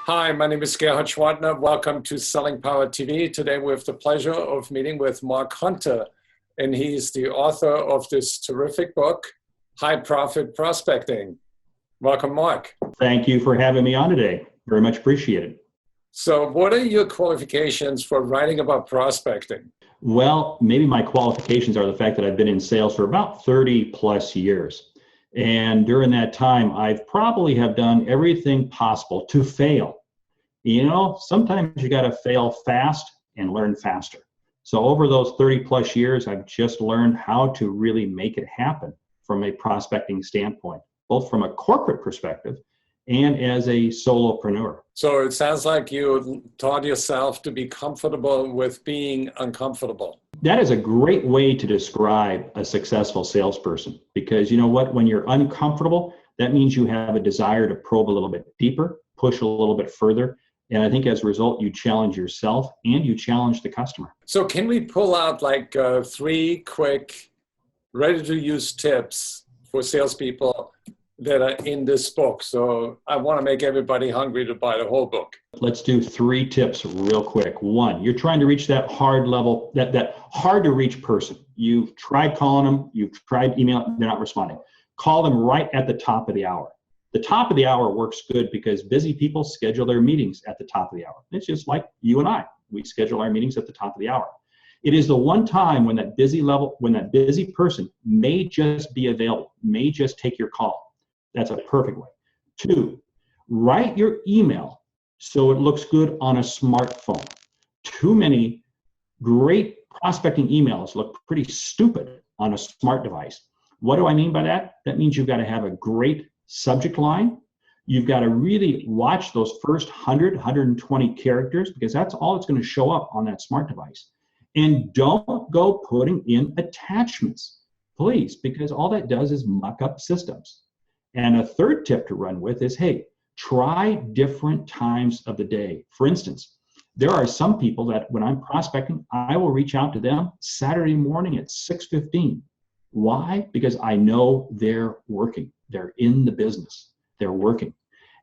Hi, my name is Gerhard Gschwandtner. Welcome to Selling Power TV. Today we have the pleasure of meeting with Mark Hunter, and he's the author of this terrific book, High Profit Prospecting. Welcome, Mark. Thank you for having me on today. Very much appreciated. So what are your qualifications for writing about prospecting? Well, maybe my qualifications are the fact that I've been in sales for about 30 plus years. And during that time, I've probably have done everything possible to fail. You know, sometimes you got to fail fast and learn faster. So over those 30 plus years, I've just learned how to really make it happen from a prospecting standpoint, both from a corporate perspective and as a solopreneur. So it sounds like you taught yourself to be comfortable with being uncomfortable. That is a great way to describe a successful salesperson, because you know what? When you're uncomfortable, that means you have a desire to probe a little bit deeper, push a little bit further. And I think as a result, you challenge yourself and you challenge the customer. So can we pull out like 3 quick, ready-to-use tips for salespeople that are in this book? So I want to make everybody hungry to buy the whole book. Let's do 3 tips real quick. 1, you're trying to reach that hard level, that hard to reach person. You've tried calling them, you've tried emailing, they're not responding. Call them right at the top of the hour. The top of the hour works good because busy people schedule their meetings at the top of the hour. It's just like you and I. We schedule our meetings at the top of the hour. It is the one time when that busy person may just be available, may just take your call. That's a perfect way. 2, write your email so it looks good on a smartphone. Too many great prospecting emails look pretty stupid on a smart device. What do I mean by that? That means you've got to have a great subject line. You've got to really watch those first 100, 120 characters, because that's all that's going to show up on that smart device. And don't go putting in attachments, please, because all that does is muck up systems. And a 3rd tip to run with is, hey, try different times of the day. For instance, there are some people that when I'm prospecting, I will reach out to them Saturday morning at 6:15. Why? Because I know they're working. They're in the business. They're working.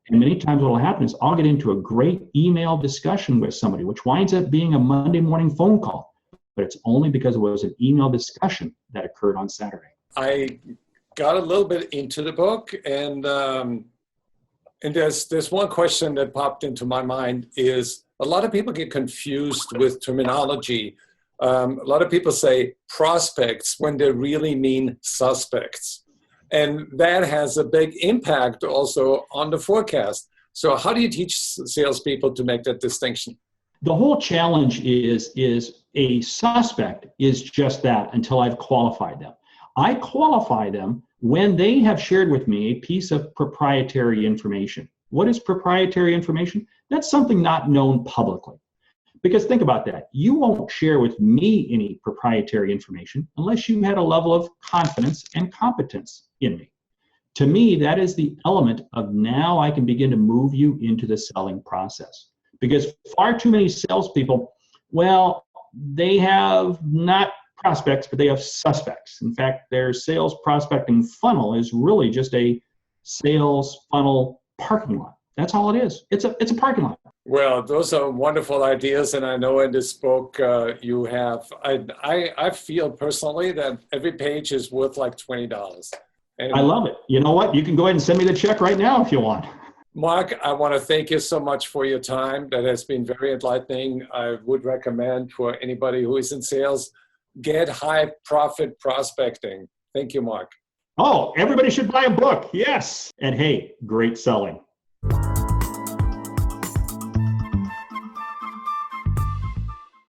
And many times what will happen is I'll get into a great email discussion with somebody, which winds up being a Monday morning phone call. But it's only because it was an email discussion that occurred on Saturday. I got a little bit into the book, and there's one question that popped into my mind is a lot of people get confused with terminology. A lot of people say prospects when they really mean suspects. And that has a big impact also on the forecast. So how do you teach salespeople to make that distinction? The whole challenge is a suspect is just that until I've qualified them. I qualify them when they have shared with me a piece of proprietary information. What is proprietary information? That's something not known publicly. Because think about that. You won't share with me any proprietary information unless you had a level of confidence and competence in me. To me, that is the element of now I can begin to move you into the selling process. Because far too many salespeople, well, they have not prospects, but they have suspects. In fact, their sales prospecting funnel is really just a sales funnel parking lot. That's all it is. It's a parking lot. Well, those are wonderful ideas, and I know in this book you have. I feel personally that every page is worth like $20. And I love it. You know what? You can go ahead and send me the check right now if you want. Mark, I want to thank you so much for your time. That has been very enlightening. I would recommend for anybody who is in sales, get High Profit Prospecting. Thank you, Mark. Oh, everybody should buy a book. Yes. And hey, great selling.